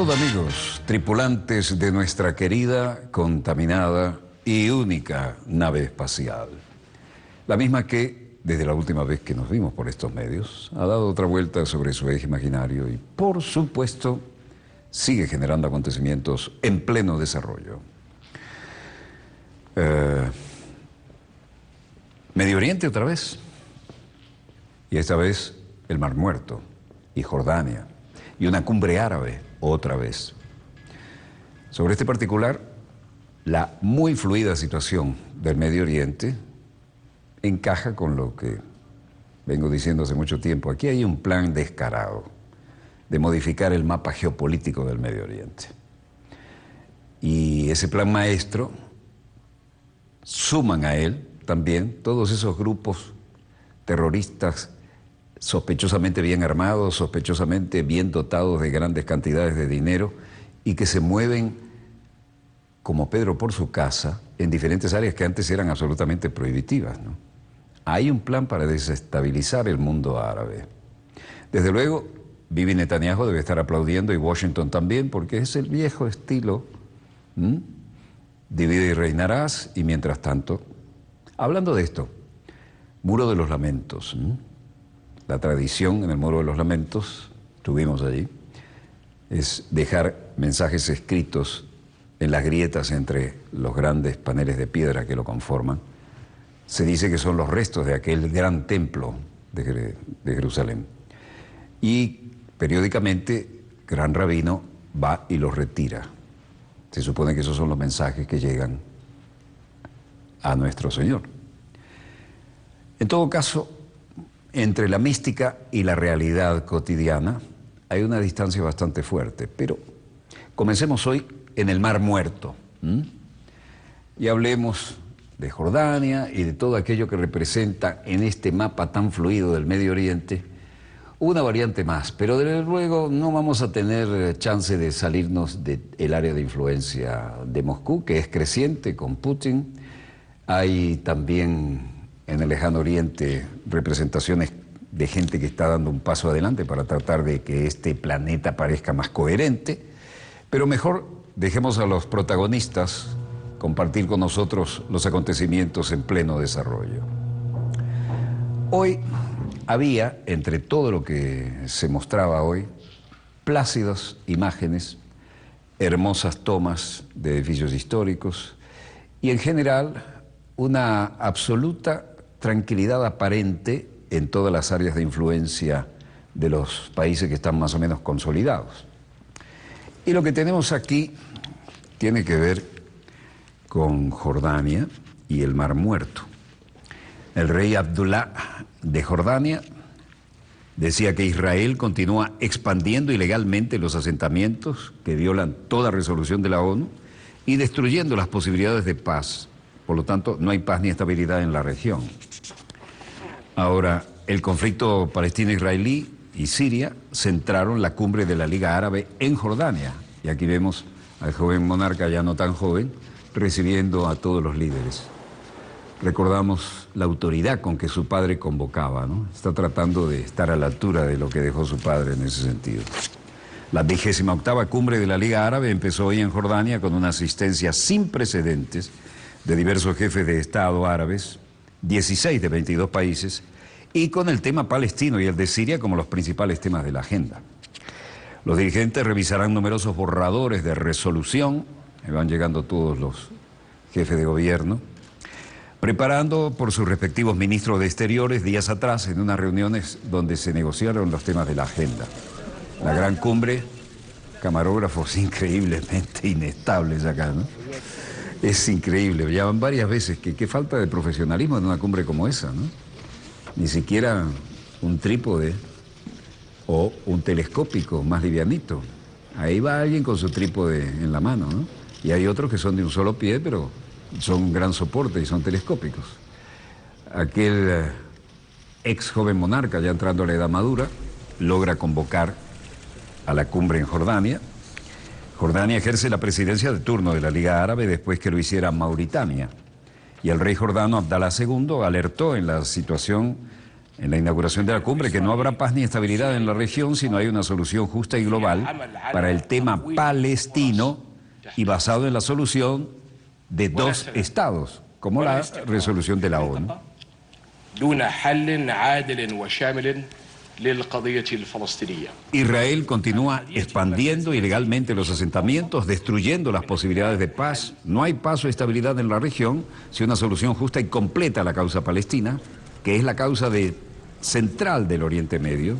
Salud amigos, tripulantes de nuestra querida, contaminada y única nave espacial. La misma que, desde la última vez que nos vimos por estos medios, ha dado otra vuelta sobre su eje imaginario y, por supuesto, sigue generando acontecimientos en pleno desarrollo. Medio Oriente otra vez, y esta vez el Mar Muerto y Jordania, y una cumbre árabe otra vez. Sobre este particular, la muy fluida situación del Medio Oriente encaja con lo que vengo diciendo hace mucho tiempo. Aquí hay un plan descarado de modificar el mapa geopolítico del Medio Oriente. Y ese plan maestro, suman a él también todos esos grupos terroristas sospechosamente bien armados, sospechosamente bien dotados de grandes cantidades de dinero y que se mueven como Pedro por su casa en diferentes áreas que antes eran absolutamente prohibitivas, ¿no? Hay un plan para desestabilizar el mundo árabe. Desde luego, Bibi Netanyahu debe estar aplaudiendo y Washington también, porque es el viejo estilo, divide y reinarás, y mientras tanto, hablando de esto, Muro de los Lamentos, la tradición en el Muro de los Lamentos, estuvimos allí, es dejar mensajes escritos en las grietas entre los grandes paneles de piedra que lo conforman. Se dice que son los restos de aquel gran templo de Jerusalén. Y periódicamente, Gran Rabino va y los retira. Se supone que esos son los mensajes que llegan a nuestro Señor. En todo caso, entre la mística y la realidad cotidiana hay una distancia bastante fuerte, pero comencemos hoy en el Mar Muerto, y hablemos de Jordania y de todo aquello que representa en este mapa tan fluido del Medio Oriente una variante más, pero desde luego no vamos a tener chance de salirnos del área de influencia de Moscú, que es creciente con Putin. Hay también en el lejano oriente representaciones de gente que está dando un paso adelante para tratar de que este planeta parezca más coherente, pero mejor dejemos a los protagonistas compartir con nosotros los acontecimientos en pleno desarrollo. Hoy había, entre todo lo que se mostraba hoy, plácidas imágenes, hermosas tomas de edificios históricos y en general una absoluta tranquilidad aparente en todas las áreas de influencia de los países que están más o menos consolidados. Y lo que tenemos aquí tiene que ver con Jordania y el Mar Muerto. El rey Abdullah de Jordania decía que Israel continúa expandiendo ilegalmente los asentamientos que violan toda resolución de la ONU y destruyendo las posibilidades de paz. Por lo tanto, no hay paz ni estabilidad en la región. Ahora, el conflicto palestino-israelí y Siria centraron la cumbre de la Liga Árabe en Jordania. Y aquí vemos al joven monarca, ya no tan joven, recibiendo a todos los líderes. Recordamos la autoridad con que su padre convocaba, ¿no? Está tratando de estar a la altura de lo que dejó su padre en ese sentido. La 28ª cumbre de la Liga Árabe empezó hoy en Jordania con una asistencia sin precedentes de diversos jefes de Estado árabes, 16 de 22 países, y con el tema palestino y el de Siria como los principales temas de la agenda. Los dirigentes revisarán numerosos borradores de resolución, van llegando todos los jefes de gobierno, preparando por sus respectivos ministros de Exteriores días atrás en unas reuniones donde se negociaron los temas de la agenda. La gran cumbre, camarógrafos increíblemente inestables acá, ¿no? Es increíble, ya van varias veces, qué falta de profesionalismo en una cumbre como esa, ¿no? Ni siquiera un trípode o un telescópico más livianito. Ahí va alguien con su trípode en la mano, ¿no? Y hay otros que son de un solo pie, pero son un gran soporte y son telescópicos. Aquel ex joven monarca, ya entrando a la edad madura, logra convocar a la cumbre en Jordania. Jordania ejerce la presidencia de turno de la Liga Árabe después que lo hiciera Mauritania. Y el rey jordano Abdalá II alertó en la situación en la inauguración de la cumbre que no habrá paz ni estabilidad en la región si no hay una solución justa y global para el tema palestino y basado en la solución de dos estados, como la resolución de la ONU. Israel continúa expandiendo ilegalmente los asentamientos, destruyendo las posibilidades de paz. No hay paz o estabilidad en la región si una solución justa y completa a la causa palestina, que es la causa central del Oriente Medio,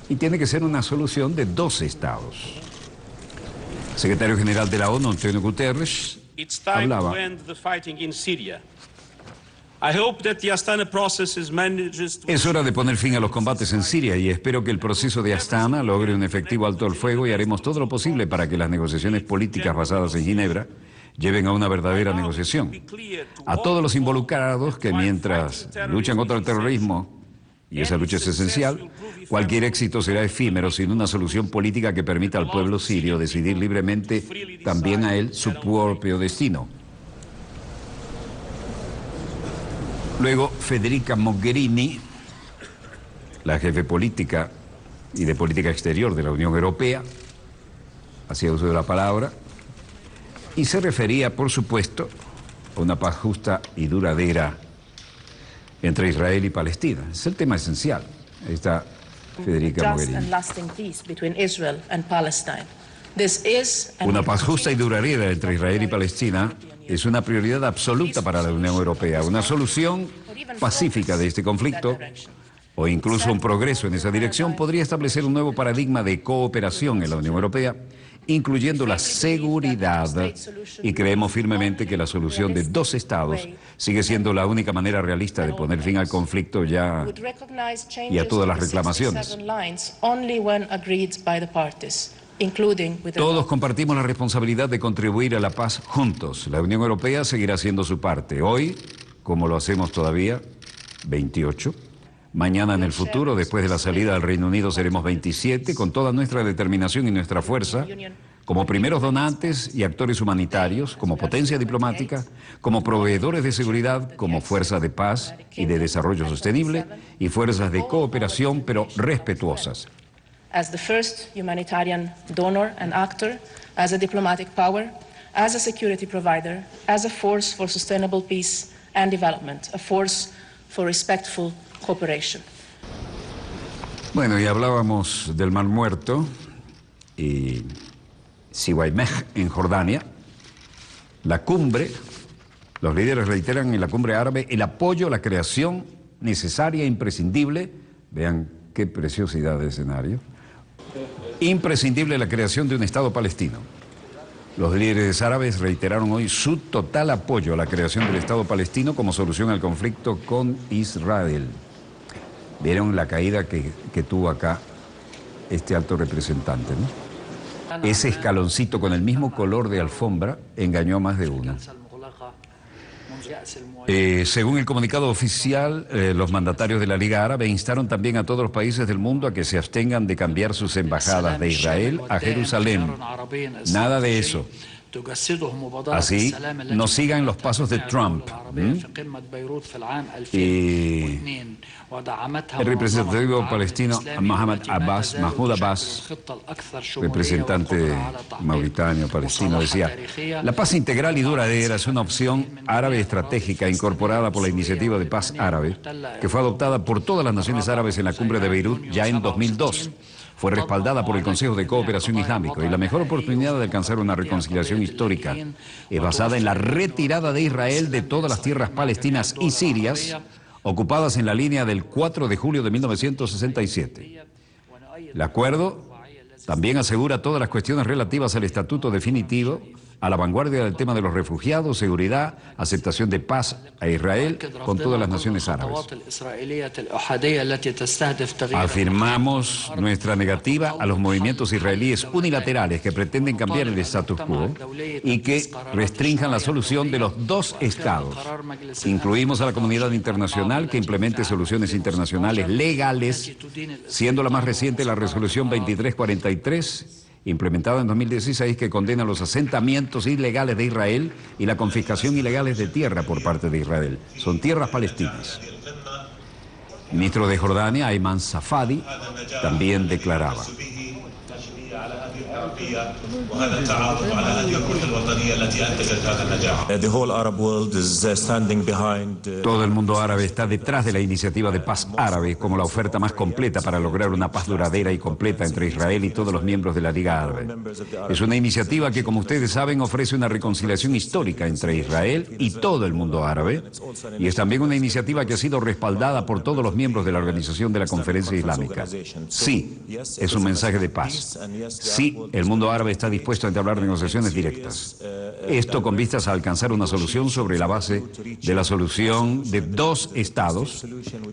y tiene que ser una solución de dos estados. El secretario general de la ONU, Antonio Guterres, hablaba. Es hora de poner fin a los combates en Siria y espero que el proceso de Astana logre un efectivo alto al fuego y haremos todo lo posible para que las negociaciones políticas basadas en Ginebra lleven a una verdadera negociación. A todos los involucrados que mientras luchan contra el terrorismo, y esa lucha es esencial, cualquier éxito será efímero sin una solución política que permita al pueblo sirio decidir libremente también a él su propio destino. Luego, Federica Mogherini, la jefe política y de política exterior de la Unión Europea, hacía uso de la palabra, y se refería, por supuesto, a una paz justa y duradera entre Israel y Palestina. Es el tema esencial. Ahí está Federica Mogherini. Una paz justa y duradera entre Israel y Palestina es una prioridad absoluta para la Unión Europea. Una solución pacífica de este conflicto, o incluso un progreso en esa dirección, podría establecer un nuevo paradigma de cooperación en la Unión Europea, incluyendo la seguridad, y creemos firmemente que la solución de dos estados sigue siendo la única manera realista de poner fin al conflicto ya y a todas las reclamaciones. Todos compartimos la responsabilidad de contribuir a la paz juntos. La Unión Europea seguirá haciendo su parte. Hoy, como lo hacemos todavía, 28. Mañana en el futuro, después de la salida del Reino Unido, seremos 27, con toda nuestra determinación y nuestra fuerza, como primeros donantes y actores humanitarios, como potencia diplomática, como proveedores de seguridad, como fuerza de paz y de desarrollo sostenible, y fuerzas de cooperación, pero respetuosas. As the first humanitarian donor and actor, as a diplomatic power, as a security provider, as a force for sustainable peace and development, a force for respectful cooperation. Bueno, y hablábamos del Mar Muerto y Siwaymeh en Jordania. La cumbre, los líderes reiteran en la cumbre árabe el apoyo a la creación necesaria e imprescindible, vean qué preciosidad de escenario, imprescindible la creación de un Estado palestino. Los líderes árabes reiteraron hoy su total apoyo a la creación del Estado palestino como solución al conflicto con Israel. Vieron la caída que tuvo acá este alto representante, ¿no? Ese escaloncito con el mismo color de alfombra engañó a más de uno. Según el comunicado oficial, los mandatarios de la Liga Árabe instaron también a todos los países del mundo a que se abstengan de cambiar sus embajadas de Israel a Jerusalén. Nada de eso. Así, no sigan los pasos de Trump. Y el representante palestino Mahmoud Abbas, representante mauritano palestino, decía: la paz integral y duradera es una opción árabe estratégica incorporada por la Iniciativa de Paz Árabe, que fue adoptada por todas las naciones árabes en la cumbre de Beirut ya en 2002. Fue respaldada por el Consejo de Cooperación Islámico, y la mejor oportunidad de alcanzar una reconciliación histórica es basada en la retirada de Israel de todas las tierras palestinas y sirias ocupadas en la línea del 4 de julio de 1967. El acuerdo también asegura todas las cuestiones relativas al estatuto definitivo, a la vanguardia del tema de los refugiados, seguridad, aceptación de paz a Israel con todas las naciones árabes. Afirmamos nuestra negativa a los movimientos israelíes unilaterales que pretenden cambiar el status quo y que restrinjan la solución de los dos estados. Incluimos a la comunidad internacional que implemente soluciones internacionales legales, siendo la más reciente la resolución 2343, implementada en 2016, que condena los asentamientos ilegales de Israel y la confiscación ilegal de tierra por parte de Israel. Son tierras palestinas. El ministro de Jordania, Ayman Safadi, también declaraba: todo el mundo árabe está detrás de la iniciativa de paz árabe como la oferta más completa para lograr una paz duradera y completa entre Israel y todos los miembros de la Liga Árabe. Es una iniciativa que, como ustedes saben, ofrece una reconciliación histórica entre Israel y todo el mundo árabe, y es también una iniciativa que ha sido respaldada por todos los miembros de la Organización de la Conferencia Islámica. Sí, es un mensaje de paz. Sí, el mundo árabe está dispuesto a entablar negociaciones directas. Esto con vistas a alcanzar una solución sobre la base de la solución de dos estados,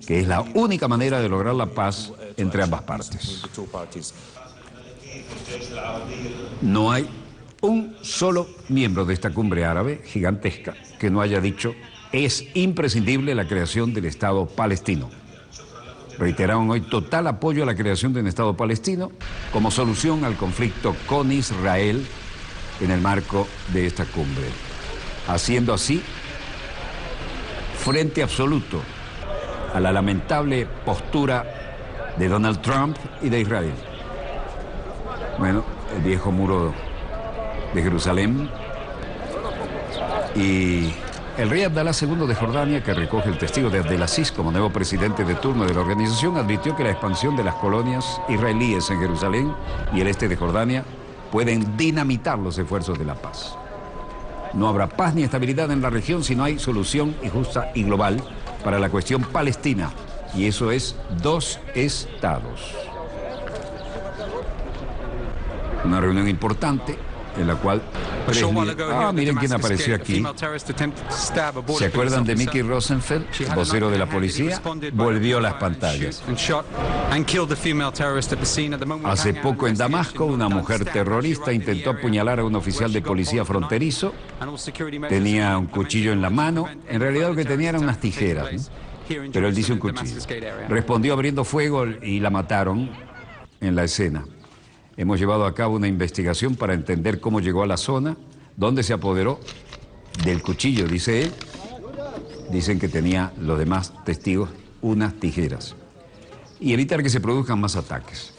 que es la única manera de lograr la paz entre ambas partes. No hay un solo miembro de esta cumbre árabe gigantesca que no haya dicho: es imprescindible la creación del Estado palestino. Reiteraron hoy total apoyo a la creación de un Estado palestino como solución al conflicto con Israel en el marco de esta cumbre, haciendo así frente absoluto a la lamentable postura de Donald Trump y de Israel. Bueno, el viejo muro de Jerusalén y el rey Abdalá II de Jordania, que recoge el testigo de Abdelaziz como nuevo presidente de turno de la organización, advirtió que la expansión de las colonias israelíes en Jerusalén y el este de Jordania pueden dinamitar los esfuerzos de la paz. No habrá paz ni estabilidad en la región si no hay solución justa y global para la cuestión palestina, y eso es dos estados. Una reunión importante en la cual miren quién apareció aquí. ¿Se acuerdan de Mickey Rosenfeld, el vocero de la policía? Volvió a las pantallas. Hace poco en Damasco, una mujer terrorista intentó apuñalar a un oficial de policía fronterizo. Tenía un cuchillo en la mano. En realidad lo que tenía eran unas tijeras, ¿no? Pero él dice un cuchillo. Respondió abriendo fuego y la mataron en la escena. Hemos llevado a cabo una investigación para entender cómo llegó a la zona, dónde se apoderó del cuchillo, dice él. Dicen que tenía los demás testigos unas tijeras. Y evitar que se produzcan más ataques.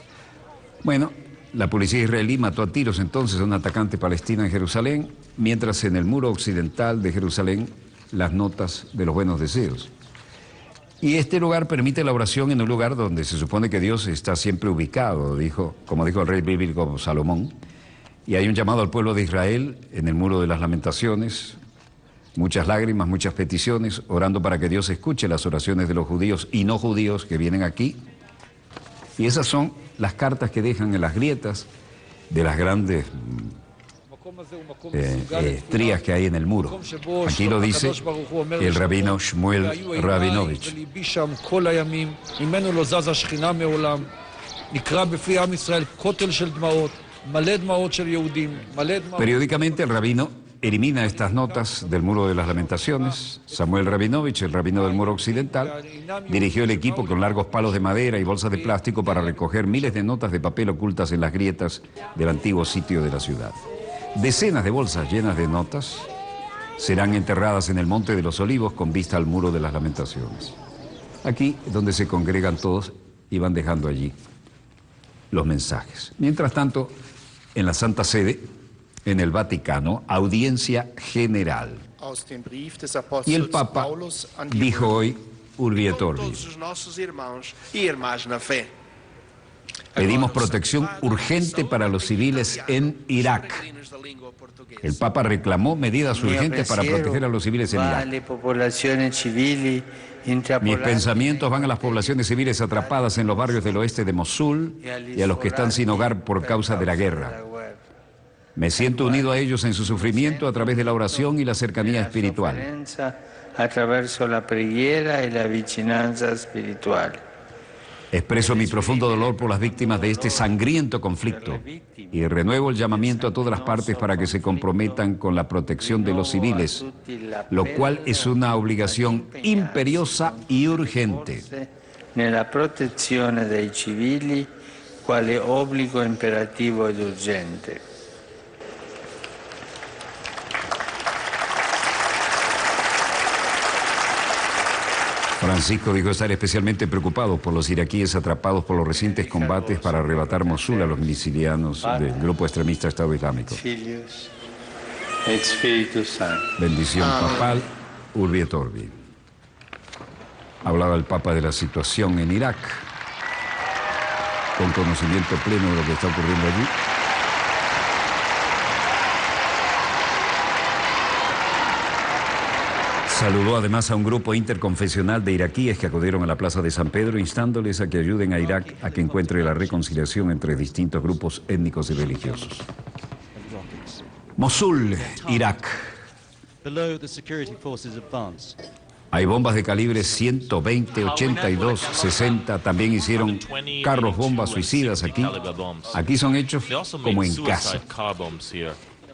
Bueno, la policía israelí mató a tiros entonces a un atacante palestino en Jerusalén, mientras en el muro occidental de Jerusalén las notas de los buenos deseos. Y este lugar permite la oración en un lugar donde se supone que Dios está siempre ubicado, como dijo el rey bíblico Salomón. Y hay un llamado al pueblo de Israel en el muro de las lamentaciones, muchas lágrimas, muchas peticiones, orando para que Dios escuche las oraciones de los judíos y no judíos que vienen aquí. Y esas son las cartas que dejan en las grietas de las grandes estrías que hay en el muro. Aquí lo dice el rabino Shmuel Rabinovich. Periódicamente el rabino elimina estas notas del muro de las lamentaciones. Samuel Rabinovich, el rabino del muro occidental, dirigió el equipo con largos palos de madera y bolsas de plástico para recoger miles de notas de papel ocultas en las grietas del antiguo sitio de la ciudad. Decenas de bolsas llenas de notas serán enterradas en el Monte de los Olivos con vista al Muro de las Lamentaciones. Aquí es donde se congregan todos y van dejando allí los mensajes. Mientras tanto, en la Santa Sede, en el Vaticano, audiencia general. Y el Papa dijo hoy, Urbi et Orbi: pedimos protección urgente para los civiles en Irak. El Papa reclamó medidas urgentes para proteger a los civiles en Irak. Mis pensamientos van a las poblaciones civiles atrapadas en los barrios del oeste de Mosul y a los que están sin hogar por causa de la guerra. Me siento unido a ellos en su sufrimiento a través de la oración y la cercanía espiritual. Expreso mi profundo dolor por las víctimas de este sangriento conflicto y renuevo el llamamiento a todas las partes para que se comprometan con la protección de los civiles, lo cual es una obligación imperiosa y urgente. Nella protezione dei civili, quale obbligo imperativo ed urgente. Francisco dijo estar especialmente preocupado por los iraquíes atrapados por los recientes combates para arrebatar Mosul a los milicianos del grupo extremista Estado Islámico. Filius et Spiritus Sancti. Bendición papal, Urbi et Orbi. Hablaba el Papa de la situación en Irak, con conocimiento pleno de lo que está ocurriendo allí. Saludó además a un grupo interconfesional de iraquíes que acudieron a la Plaza de San Pedro, instándoles a que ayuden a Irak a que encuentre la reconciliación entre distintos grupos étnicos y religiosos. Mosul, Irak. Hay bombas de calibre 120, 82, 60. También hicieron carros bombas suicidas aquí. Aquí son hechos como en casa.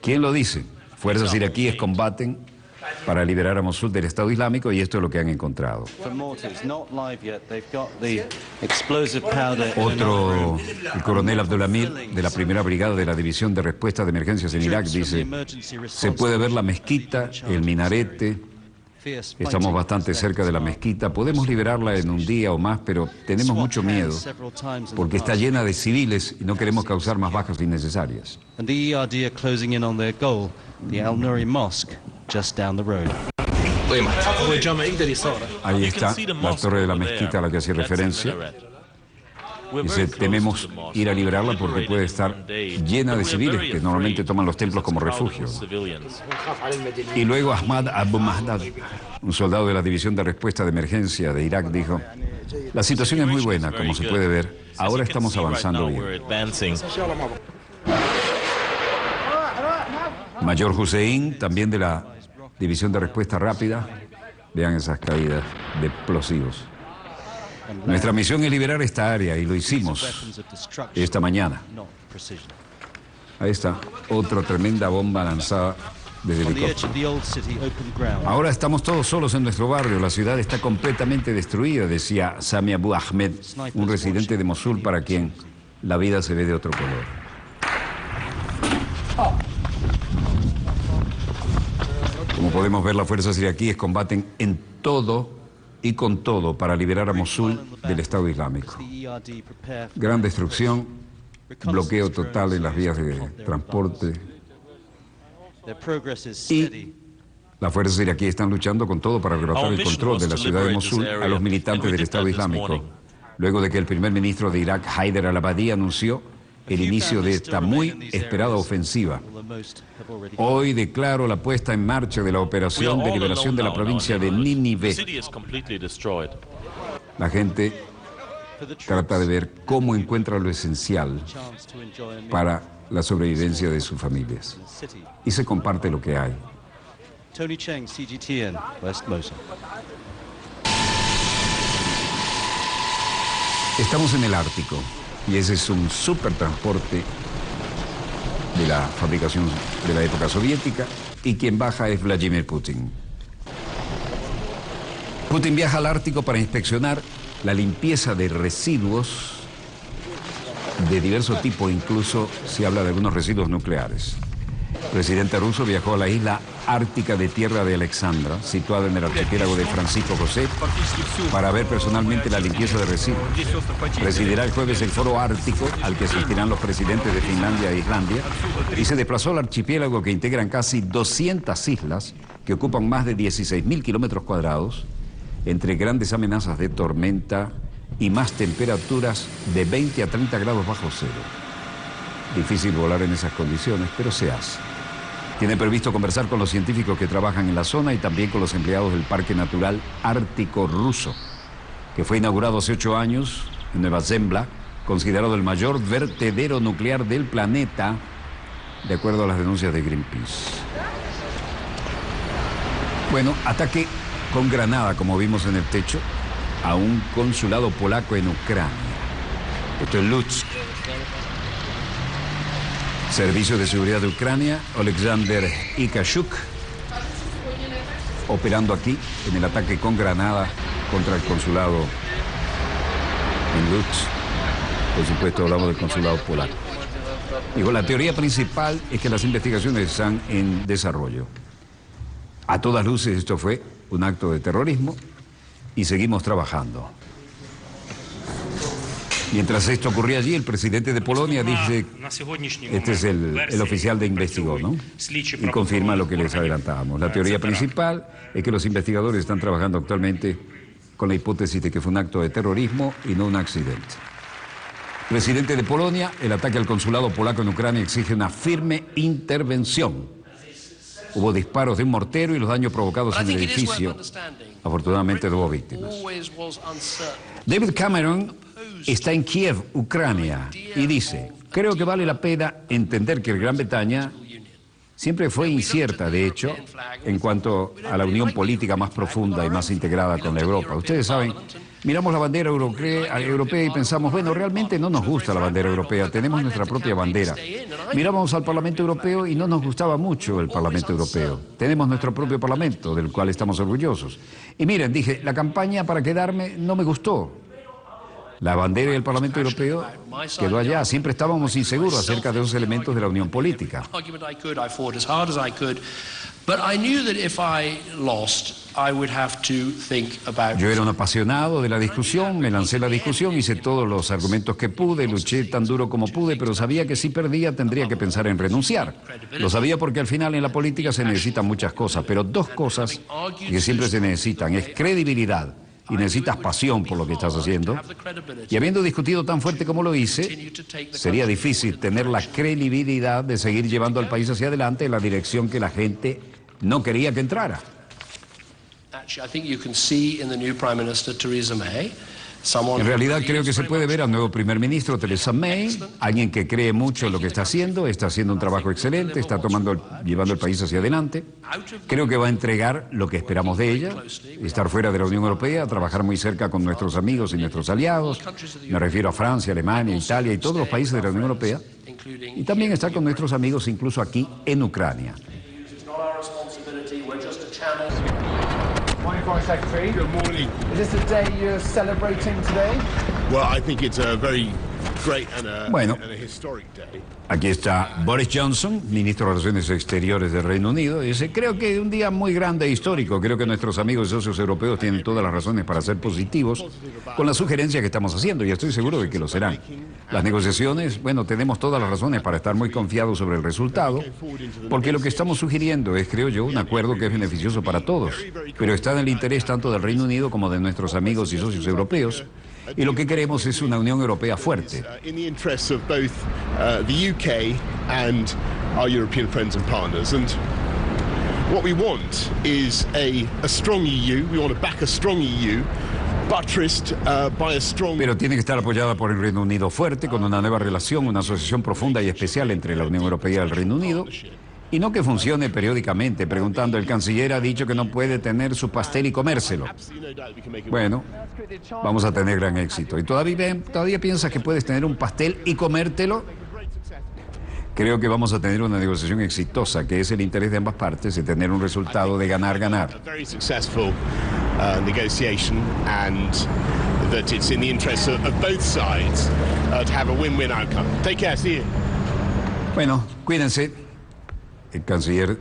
¿Quién lo dice? Fuerzas iraquíes combaten para liberar a Mosul del Estado Islámico y esto es lo que han encontrado. Otro, el coronel Abdulamir, de la primera brigada de la División de Respuesta de Emergencias en Irak, dice: se puede ver la mezquita, el minarete, estamos bastante cerca de la mezquita, podemos liberarla en un día o más, pero tenemos mucho miedo porque está llena de civiles y no queremos causar más bajas innecesarias. Just down the road. Ahí está la torre de la mezquita a la que hacía referencia. Dice, tememos ir a liberarla porque puede estar llena de civiles que normalmente toman los templos como refugio. Y luego Ahmad Abu Mahdad, un soldado de la División de Respuesta de Emergencia de Irak, dijo: la situación es muy buena, como se puede ver. Ahora estamos avanzando bien. Mayor Hussein, también de la División de Respuesta Rápida. Vean esas caídas de explosivos. Nuestra misión es liberar esta área y lo hicimos esta mañana. Ahí está, otra tremenda bomba lanzada desde el helicóptero. Ahora estamos todos solos en nuestro barrio, la ciudad está completamente destruida, decía Sami Abu Ahmed, un residente de Mosul para quien la vida se ve de otro color. Como podemos ver, las fuerzas iraquíes combaten en todo y con todo para liberar a Mosul del Estado Islámico. Gran destrucción, bloqueo total en las vías de transporte. Y las fuerzas iraquíes están luchando con todo para arrebatar el control de la ciudad de Mosul a los militantes del Estado Islámico, luego de que el primer ministro de Irak, Haider al-Abadi, anunció el inicio de esta muy esperada ofensiva. Hoy declaro la puesta en marcha de la operación de liberación de la provincia de Nínive. La gente trata de ver cómo encuentra lo esencial para la sobrevivencia de sus familias. Y se comparte lo que hay. Tony Cheng, CGTN, West Mosul. Estamos en el Ártico y ese es un supertransporte de la fabricación de la época soviética y quien baja es Vladimir Putin. Putin viaja al Ártico para inspeccionar la limpieza de residuos de diverso tipo, incluso se habla de algunos residuos nucleares. El presidente ruso viajó a la isla ártica de Tierra de Alexandra, situada en el archipiélago de Francisco José, para ver personalmente la limpieza de residuos. Presidirá el jueves el foro ártico al que asistirán los presidentes de Finlandia e Islandia y se desplazó al archipiélago que integran casi 200 islas que ocupan más de 16.000 kilómetros cuadrados, entre grandes amenazas de tormenta y más temperaturas de 20 a 30 grados bajo cero. Difícil volar en esas condiciones, pero se hace. Tiene previsto conversar con los científicos que trabajan en la zona y también con los empleados del Parque Natural Ártico Ruso, que fue inaugurado hace 8 años en Nueva Zembla, considerado el mayor vertedero nuclear del planeta, de acuerdo a las denuncias de Greenpeace. Bueno, ataque con granada, como vimos en el techo, a un consulado polaco en Ucrania. Esto es Lutsk. Servicio de Seguridad de Ucrania, Oleksandr Ikashuk, operando aquí en el ataque con granada contra el consulado en Lutsk. Por supuesto, hablamos del consulado polaco. Digo, la teoría principal es que las investigaciones están en desarrollo. A todas luces esto fue un acto de terrorismo y seguimos trabajando. Mientras esto ocurría allí, el presidente de Polonia dice, este es el oficial de Investigó, ¿no? Y confirma lo que les adelantábamos. La teoría principal es que los investigadores están trabajando actualmente con la hipótesis de que fue un acto de terrorismo y no un accidente. Presidente de Polonia, el ataque al consulado polaco en Ucrania exige una firme intervención. Hubo disparos de un mortero y los daños provocados en el edificio. Afortunadamente no hubo víctimas. David Cameron está en Kiev, Ucrania, y dice, creo que vale la pena entender que Gran Bretaña siempre fue incierta, de hecho, en cuanto a la unión política más profunda y más integrada con la Europa. Ustedes saben, miramos la bandera europea y pensamos, bueno, realmente no nos gusta la bandera europea, tenemos nuestra propia bandera. Miramos al Parlamento Europeo y no nos gustaba mucho el Parlamento Europeo. Tenemos nuestro propio Parlamento, del cual estamos orgullosos. Y miren, dije, la campaña para quedarme no me gustó. La bandera y el Parlamento Europeo quedó allá. Siempre estábamos inseguros acerca de esos elementos de la unión política. Yo era un apasionado de la discusión, me lancé a la discusión, hice todos los argumentos que pude, luché tan duro como pude, pero sabía que si perdía tendría que pensar en renunciar. Lo sabía porque al final en la política se necesitan muchas cosas, pero dos cosas que siempre se necesitan, es credibilidad. Y necesitas pasión por lo que estás haciendo. Y habiendo discutido tan fuerte como lo hice, sería difícil tener la credibilidad de seguir llevando al país hacia adelante en la dirección que la gente no quería que entrara. En realidad creo que se puede ver al nuevo primer ministro Theresa May, alguien que cree mucho en lo que está haciendo un trabajo excelente, está llevando el país hacia adelante. Creo que va a entregar lo que esperamos de ella, estar fuera de la Unión Europea, trabajar muy cerca con nuestros amigos y nuestros aliados. Me refiero a Francia, Alemania, Italia y todos los países de la Unión Europea. Y también estar con nuestros amigos incluso aquí en Ucrania. Morning, Foreign Secretary. Good morning. Is this the day you're celebrating today? Well, I think it's a very great and a historic day. Aquí está Boris Johnson, ministro de Relaciones Exteriores del Reino Unido, y dice, creo que es un día muy grande e histórico, creo que nuestros amigos y socios europeos tienen todas las razones para ser positivos con la sugerencia que estamos haciendo, y estoy seguro de que lo serán. Las negociaciones, bueno, tenemos todas las razones para estar muy confiados sobre el resultado, porque lo que estamos sugiriendo es, creo yo, un acuerdo que es beneficioso para todos, pero está en el interés tanto del Reino Unido como de nuestros amigos y socios europeos, y lo que queremos es una Unión Europea fuerte. In the interests of both the UK and our European friends and partners. And what we want is a strong EU. We want to back a strong EU, buttressed by a strong... Pero tiene que estar apoyada por el Reino Unido fuerte, con una nueva relación, una asociación profunda y especial entre la Unión Europea y el Reino Unido. Y no que funcione periódicamente, preguntando, el canciller ha dicho que no puede tener su pastel y comérselo. Bueno, vamos a tener gran éxito. ¿Y todavía piensas que puedes tener un pastel y comértelo? Creo que vamos a tener una negociación exitosa, que es el interés de ambas partes, de tener un resultado de ganar-ganar. Very successful negotiation, and that it's in the interest of both sides to have a win-win outcome. Take care, see you. Bueno, cuídense. El canciller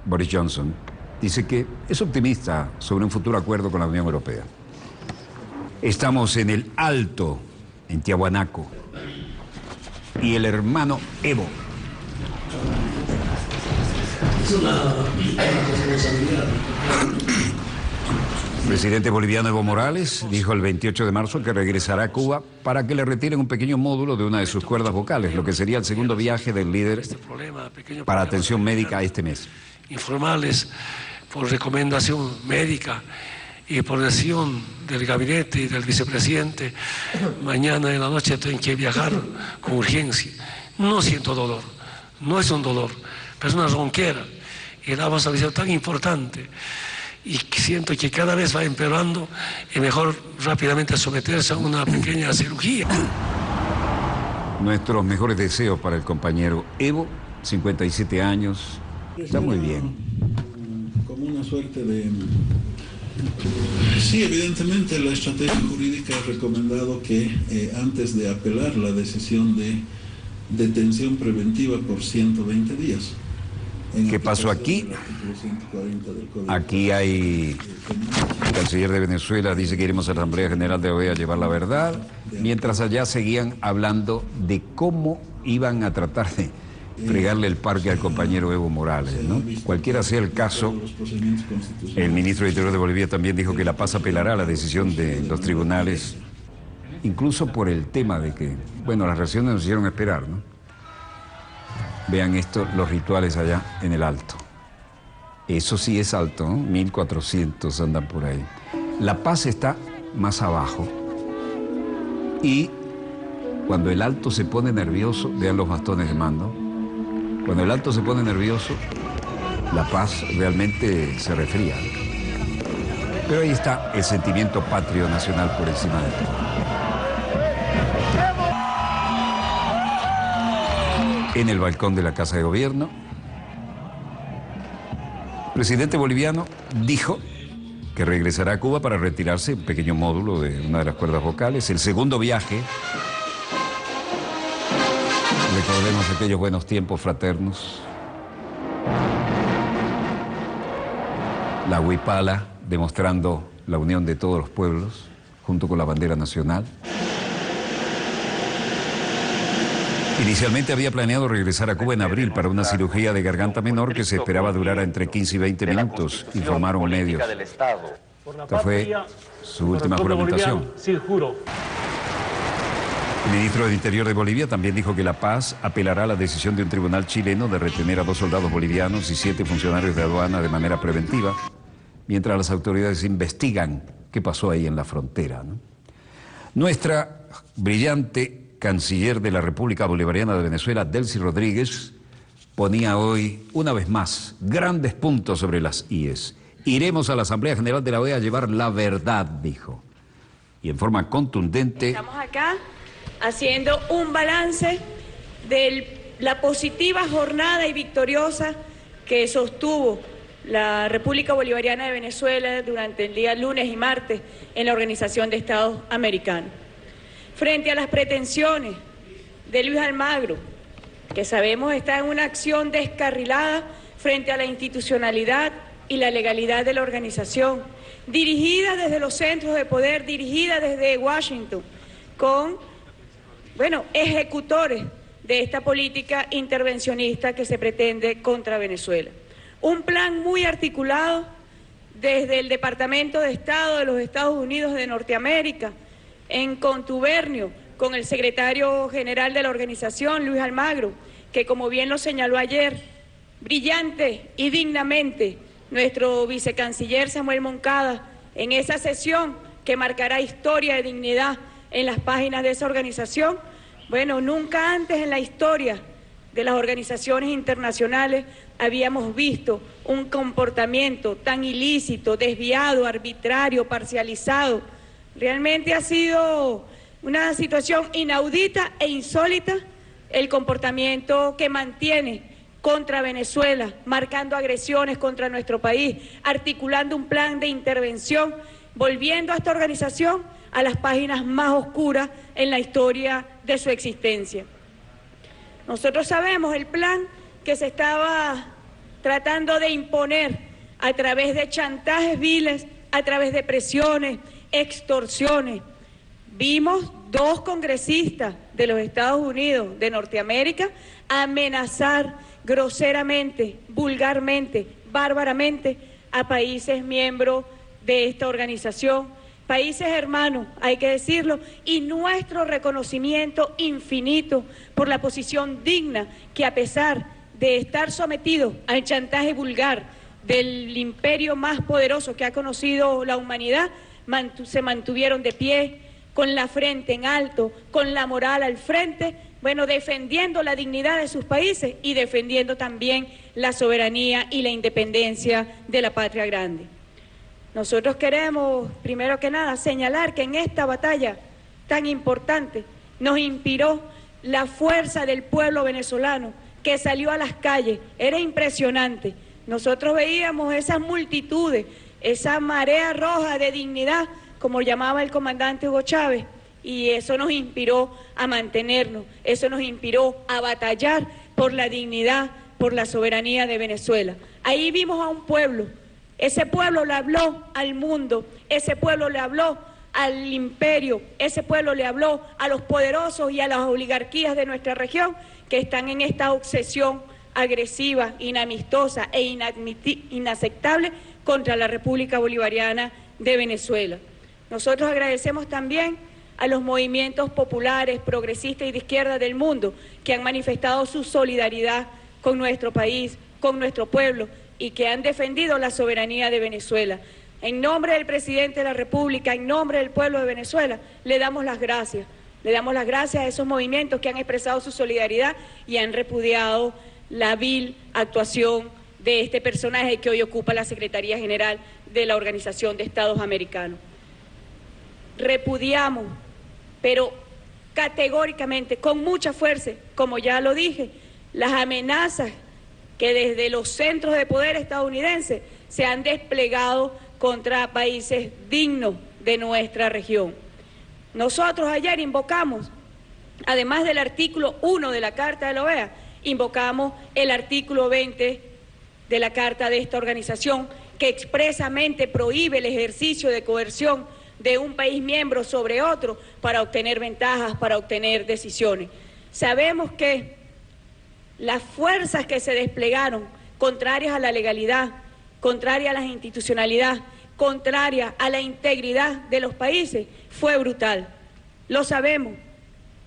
Boris Johnson dice que es optimista sobre un futuro acuerdo con la Unión Europea. Estamos en el Alto, en Tiahuanaco, y el hermano Evo. Es una responsabilidad. El presidente boliviano Evo Morales dijo el 28 de marzo que regresará a Cuba para que le retiren un pequeño módulo de una de sus cuerdas vocales, lo que sería el segundo viaje del líder para atención médica este mes. Informales por recomendación médica y por decisión del gabinete y del vicepresidente, mañana en la noche tengo que viajar con urgencia. No siento dolor, no es un dolor, pero es una ronquera y la vasodilatación tan importante. Y siento que cada vez va empeorando y mejor rápidamente someterse a una pequeña cirugía. Nuestros mejores deseos para el compañero Evo, 57 años, está muy bien. Como una suerte de... Sí, evidentemente la estrategia jurídica ha recomendado que antes de apelar la decisión de detención preventiva por 120 días, ¿Qué pasó aquí? Aquí hay... El canciller de Venezuela dice que iremos a la Asamblea General de la OEA a llevar la verdad, mientras allá seguían hablando de cómo iban a tratar de fregarle el parque al compañero Evo Morales, ¿no? Cualquiera sea el caso, el ministro de Interior de Bolivia también dijo que La Paz apelará a la decisión de los tribunales, incluso por el tema de que, bueno, las reacciones nos hicieron esperar, ¿no? Vean esto, los rituales allá en el Alto. Eso sí es alto, ¿no? 1400 andan por ahí. La Paz está más abajo. Y cuando el Alto se pone nervioso, vean los bastones de mando. Cuando el Alto se pone nervioso, La Paz realmente se resfría. Pero ahí está el sentimiento patrio nacional por encima de todo. En el balcón de la Casa de Gobierno, el presidente boliviano dijo que regresará a Cuba para retirarse un pequeño módulo de una de las cuerdas vocales. El segundo viaje, recordemos aquellos buenos tiempos fraternos. La huipala demostrando la unión de todos los pueblos junto con la bandera nacional. Inicialmente había planeado regresar a Cuba en abril para una cirugía de garganta menor que se esperaba durara entre 15 y 20 minutos, informaron medios. Esta fue su última juramentación. Sí, juro. El ministro del Interior de Bolivia también dijo que La Paz apelará a la decisión de un tribunal chileno de retener a 2 soldados bolivianos y 7 funcionarios de aduana de manera preventiva, mientras las autoridades investigan qué pasó ahí en la frontera, ¿no? Nuestra brillante canciller de la República Bolivariana de Venezuela, Delcy Rodríguez, ponía hoy, una vez más, grandes puntos sobre las IES. Iremos a la Asamblea General de la OEA a llevar la verdad, dijo. Y en forma contundente... Estamos acá haciendo un balance de la positiva jornada y victoriosa que sostuvo la República Bolivariana de Venezuela durante el día lunes y martes en la Organización de Estados Americanos. Frente a las pretensiones de Luis Almagro, que sabemos está en una acción descarrilada frente a la institucionalidad y la legalidad de la organización, dirigida desde los centros de poder, dirigida desde Washington, con, ejecutores de esta política intervencionista que se pretende contra Venezuela. Un plan muy articulado desde el Departamento de Estado de los Estados Unidos de Norteamérica, en contubernio con el secretario general de la organización, Luis Almagro, que como bien lo señaló ayer, brillante y dignamente, nuestro vicecanciller Samuel Moncada, en esa sesión que marcará historia de dignidad en las páginas de esa organización. Nunca antes en la historia de las organizaciones internacionales habíamos visto un comportamiento tan ilícito, desviado, arbitrario, parcializado. Realmente ha sido una situación inaudita e insólita el comportamiento que mantiene contra Venezuela, marcando agresiones contra nuestro país, articulando un plan de intervención, volviendo a esta organización a las páginas más oscuras en la historia de su existencia. Nosotros sabemos el plan que se estaba tratando de imponer a través de chantajes viles, a través de presiones, extorsiones. Vimos 2 congresistas de los Estados Unidos de Norteamérica amenazar groseramente, vulgarmente, bárbaramente a países miembros de esta organización, países hermanos, hay que decirlo, y nuestro reconocimiento infinito por la posición digna que, a pesar de estar sometido al chantaje vulgar del imperio más poderoso que ha conocido la humanidad, se mantuvieron de pie, con la frente en alto, con la moral al frente, defendiendo la dignidad de sus países y defendiendo también la soberanía y la independencia de la patria grande. Nosotros queremos, primero que nada, señalar que en esta batalla tan importante nos inspiró la fuerza del pueblo venezolano que salió a las calles. Era impresionante. Nosotros veíamos esas multitudes, esa marea roja de dignidad, como llamaba el comandante Hugo Chávez, y eso nos inspiró a mantenernos, eso nos inspiró a batallar por la dignidad, por la soberanía de Venezuela. Ahí vimos a un pueblo, ese pueblo le habló al mundo, ese pueblo le habló al imperio, ese pueblo le habló a los poderosos y a las oligarquías de nuestra región que están en esta obsesión agresiva, inamistosa e inaceptable contra la República Bolivariana de Venezuela. Nosotros agradecemos también a los movimientos populares, progresistas y de izquierda del mundo que han manifestado su solidaridad con nuestro país, con nuestro pueblo y que han defendido la soberanía de Venezuela. En nombre del presidente de la República, en nombre del pueblo de Venezuela, le damos las gracias. Le damos las gracias a esos movimientos que han expresado su solidaridad y han repudiado la vil actuación de este personaje que hoy ocupa la Secretaría General de la Organización de Estados Americanos. Repudiamos, pero categóricamente, con mucha fuerza, como ya lo dije, las amenazas que desde los centros de poder estadounidenses se han desplegado contra países dignos de nuestra región. Nosotros ayer invocamos, además del artículo 1 de la Carta de la OEA, invocamos el artículo 20 de la Carta de esta organización que expresamente prohíbe el ejercicio de coerción de un país miembro sobre otro para obtener ventajas, para obtener decisiones. Sabemos que las fuerzas que se desplegaron contrarias a la legalidad, contrarias a la institucionalidad, contrarias a la integridad de los países, fue brutal. Lo sabemos,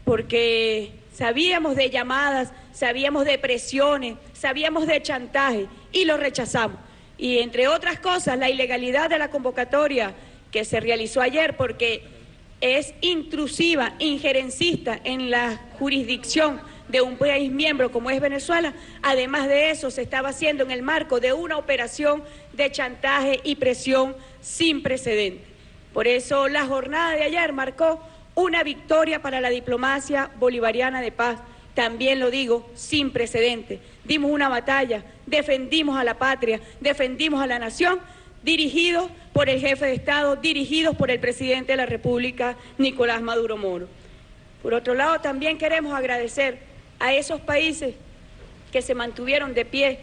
porque sabíamos de llamadas, sabíamos de presiones, sabíamos de chantaje y lo rechazamos. Y entre otras cosas, la ilegalidad de la convocatoria que se realizó ayer, porque es intrusiva, injerencista en la jurisdicción de un país miembro como es Venezuela. Además de eso, se estaba haciendo en el marco de una operación de chantaje y presión sin precedentes. Por eso la jornada de ayer marcó una victoria para la diplomacia bolivariana de paz, también lo digo, sin precedentes. Dimos una batalla, defendimos a la patria, defendimos a la nación, dirigidos por el jefe de Estado, dirigidos por el presidente de la República, Nicolás Maduro Moro. Por otro lado, también queremos agradecer a esos países que se mantuvieron de pie,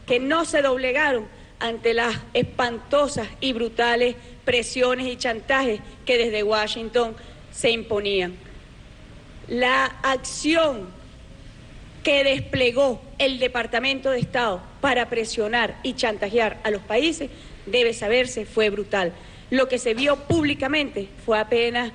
que no se doblegaron ante las espantosas y brutales presiones y chantajes que desde Washington se imponían. La acción que desplegó el Departamento de Estado para presionar y chantajear a los países, debe saberse, fue brutal. Lo que se vio públicamente fue apenas,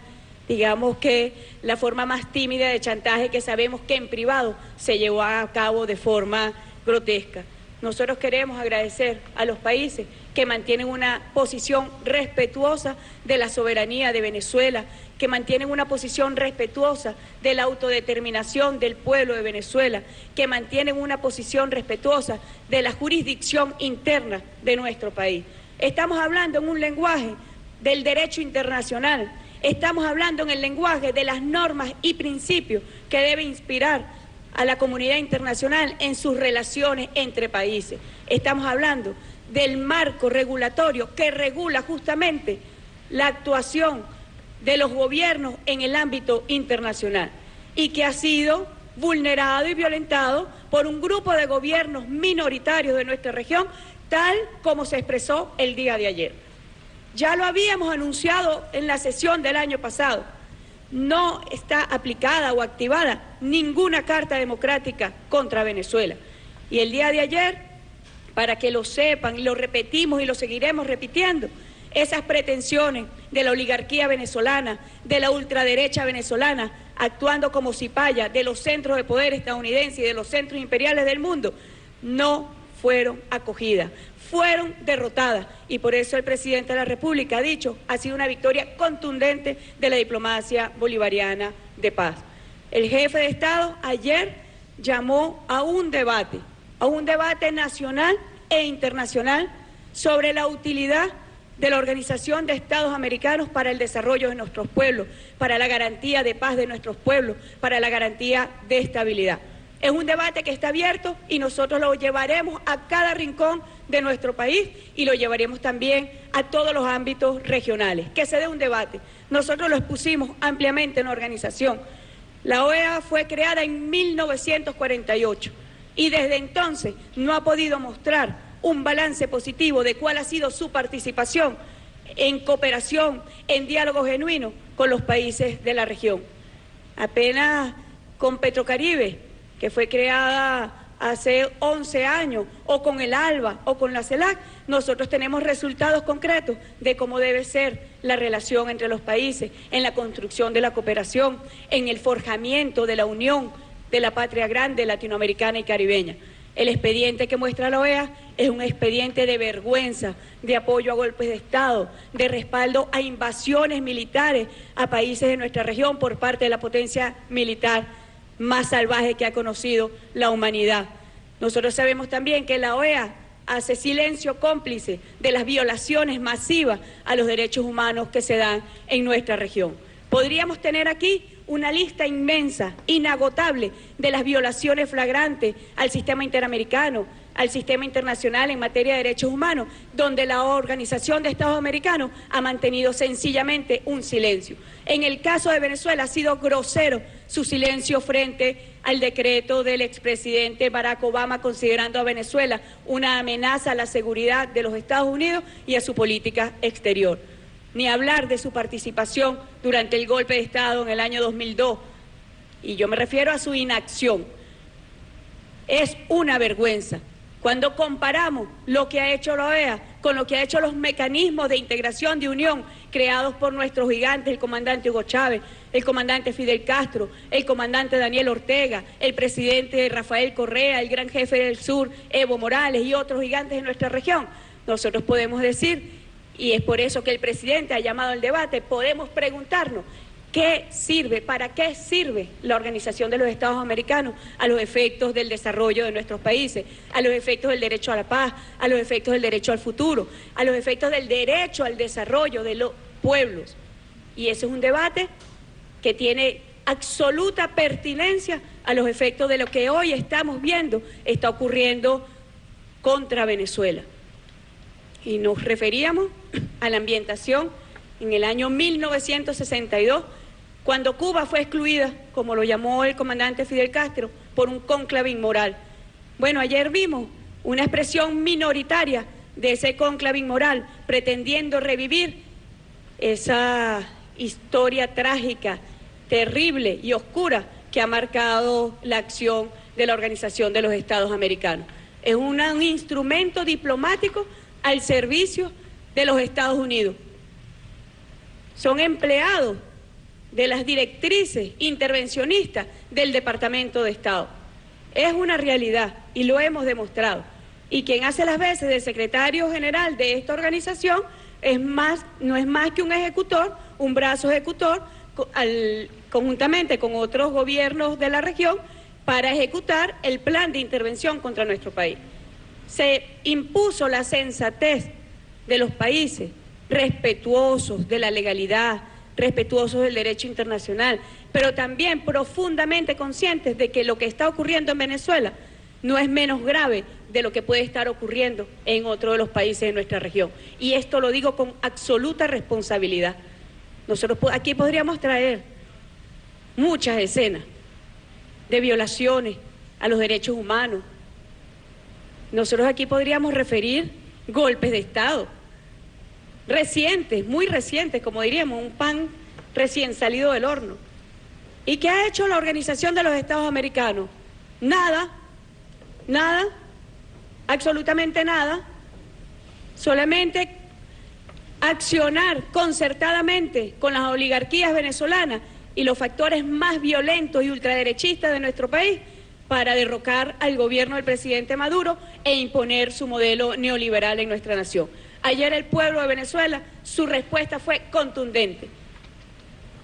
digamos que, la forma más tímida de chantaje que sabemos que en privado se llevó a cabo de forma grotesca. Nosotros queremos agradecer a los países que mantienen una posición respetuosa de la soberanía de Venezuela, que mantienen una posición respetuosa de la autodeterminación del pueblo de Venezuela, que mantienen una posición respetuosa de la jurisdicción interna de nuestro país. Estamos hablando en un lenguaje del derecho internacional, estamos hablando en el lenguaje de las normas y principios que debe inspirar a la comunidad internacional en sus relaciones entre países. Estamos hablando del marco regulatorio que regula justamente la actuación de los gobiernos en el ámbito internacional y que ha sido vulnerado y violentado por un grupo de gobiernos minoritarios de nuestra región, tal como se expresó el día de ayer. Ya lo habíamos anunciado en la sesión del año pasado. No está aplicada o activada ninguna carta democrática contra Venezuela. Y el día de ayer, para que lo sepan, y lo repetimos y lo seguiremos repitiendo, esas pretensiones de la oligarquía venezolana, de la ultraderecha venezolana, actuando como cipaya de los centros de poder estadounidenses y de los centros imperiales del mundo, no fueron acogidas, fueron derrotadas. Y por eso el presidente de la República ha dicho, ha sido una victoria contundente de la diplomacia bolivariana de paz. El jefe de Estado ayer llamó a un debate nacional e internacional sobre la utilidad de la Organización de Estados Americanos para el desarrollo de nuestros pueblos, para la garantía de paz de nuestros pueblos, para la garantía de estabilidad. Es un debate que está abierto y nosotros lo llevaremos a cada rincón de nuestro país y lo llevaremos también a todos los ámbitos regionales. Que se dé un debate. Nosotros lo expusimos ampliamente en la organización. La OEA fue creada en 1948. y desde entonces no ha podido mostrar un balance positivo de cuál ha sido su participación en cooperación, en diálogo genuino con los países de la región. Apenas con Petrocaribe, que fue creada hace 11 años, o con el ALBA, o con la CELAC, nosotros tenemos resultados concretos de cómo debe ser la relación entre los países, en la construcción de la cooperación, en el forjamiento de la unión de la patria grande latinoamericana y caribeña. El expediente que muestra la OEA es un expediente de vergüenza, de apoyo a golpes de Estado, de respaldo a invasiones militares a países de nuestra región por parte de la potencia militar más salvaje que ha conocido la humanidad. Nosotros sabemos también que la OEA hace silencio cómplice de las violaciones masivas a los derechos humanos que se dan en nuestra región. Podríamos tener aquí una lista inmensa, inagotable, de las violaciones flagrantes al sistema interamericano, al sistema internacional en materia de derechos humanos, donde la Organización de Estados Americanos ha mantenido sencillamente un silencio. En el caso de Venezuela ha sido grosero su silencio frente al decreto del expresidente Barack Obama, considerando a Venezuela una amenaza a la seguridad de los Estados Unidos y a su política exterior. Ni hablar de su participación durante el golpe de Estado en el año 2002, y yo me refiero a su inacción. Es una vergüenza. Cuando comparamos lo que ha hecho la OEA con lo que ha hecho los mecanismos de integración, de unión, creados por nuestros gigantes, el comandante Hugo Chávez, el comandante Fidel Castro, el comandante Daniel Ortega, el presidente Rafael Correa, el gran jefe del sur, Evo Morales y otros gigantes de nuestra región, nosotros podemos decir, y es por eso que el presidente ha llamado al debate, podemos preguntarnos, ¿qué sirve, para qué sirve la Organización de los Estados Americanos a los efectos del desarrollo de nuestros países, a los efectos del derecho a la paz, a los efectos del derecho al futuro, a los efectos del derecho al desarrollo de los pueblos? Y ese es un debate que tiene absoluta pertinencia a los efectos de lo que hoy estamos viendo está ocurriendo contra Venezuela. Y nos referíamos a la ambientación en el año 1962, cuando Cuba fue excluida, como lo llamó el comandante Fidel Castro, por un cónclave inmoral. Bueno, ayer vimos una expresión minoritaria de ese cónclave inmoral, pretendiendo revivir esa historia trágica, terrible y oscura que ha marcado la acción de la Organización de los Estados Americanos. Es un instrumento diplomático al servicio de los Estados Unidos. Son empleados de las directrices intervencionistas del Departamento de Estado. Es una realidad y lo hemos demostrado. Y quien hace las veces de secretario general de esta organización no es más que un ejecutor, un brazo ejecutor, conjuntamente con otros gobiernos de la región, para ejecutar el plan de intervención contra nuestro país. Se impuso la sensatez de los países respetuosos de la legalidad, respetuosos del derecho internacional, pero también profundamente conscientes de que lo que está ocurriendo en Venezuela no es menos grave de lo que puede estar ocurriendo en otro de los países de nuestra región. Y esto lo digo con absoluta responsabilidad. Nosotros aquí podríamos traer muchas escenas de violaciones a los derechos humanos. Nosotros aquí podríamos referir golpes de Estado recientes, muy recientes, como diríamos, un pan recién salido del horno. ¿Y qué ha hecho la Organización de los Estados Americanos? Nada, nada, absolutamente nada, solamente accionar concertadamente con las oligarquías venezolanas y los factores más violentos y ultraderechistas de nuestro país para derrocar al gobierno del presidente Maduro e imponer su modelo neoliberal en nuestra nación. Ayer el pueblo de Venezuela, su respuesta fue contundente.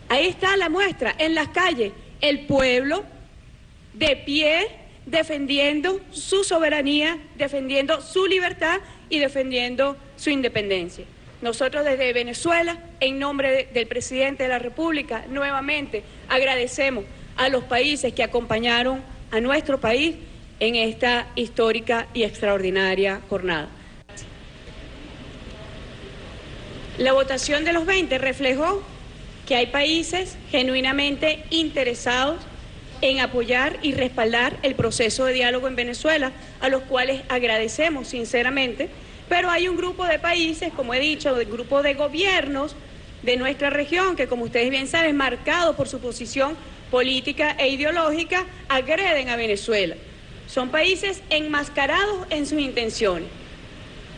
Ahí está la muestra, en las calles, el pueblo de pie, defendiendo su soberanía, defendiendo su libertad y defendiendo su independencia. Nosotros desde Venezuela, en nombre del presidente de la República, nuevamente agradecemos a los países que acompañaron a nuestro país en esta histórica y extraordinaria jornada. La votación de los 20 reflejó que hay países genuinamente interesados en apoyar y respaldar el proceso de diálogo en Venezuela, a los cuales agradecemos sinceramente, pero hay un grupo de países, como he dicho, un grupo de gobiernos de nuestra región, que como ustedes bien saben, marcado por su posición política e ideológica, agreden a Venezuela. Son países enmascarados en sus intenciones,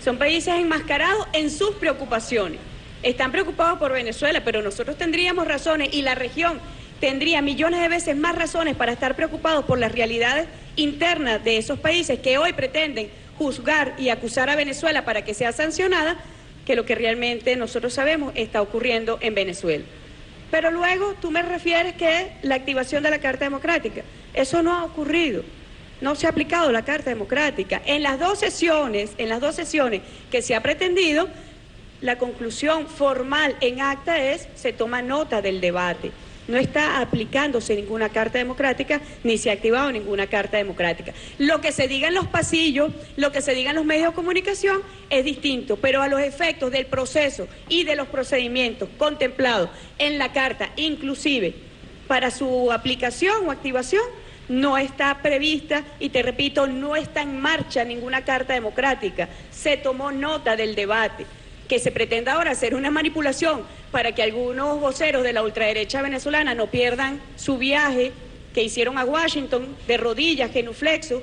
son países enmascarados en sus preocupaciones. Están preocupados por Venezuela, pero nosotros tendríamos razones y la región tendría millones de veces más razones para estar preocupados por las realidades internas de esos países que hoy pretenden juzgar y acusar a Venezuela para que sea sancionada, que lo que realmente nosotros sabemos está ocurriendo en Venezuela. Pero luego tú me refieres que la activación de la Carta Democrática, eso no ha ocurrido, no se ha aplicado la Carta Democrática. En las dos sesiones que se ha pretendido, la conclusión formal en acta es, se toma nota del debate. No está aplicándose ninguna Carta Democrática, ni se ha activado ninguna Carta Democrática. Lo que se diga en los pasillos, lo que se diga en los medios de comunicación es distinto, pero a los efectos del proceso y de los procedimientos contemplados en la Carta, inclusive para su aplicación o activación, no está prevista y te repito, no está en marcha ninguna Carta Democrática. Se tomó nota del debate. Que se pretenda ahora hacer una manipulación para que algunos voceros de la ultraderecha venezolana no pierdan su viaje que hicieron a Washington de rodillas, genuflexo,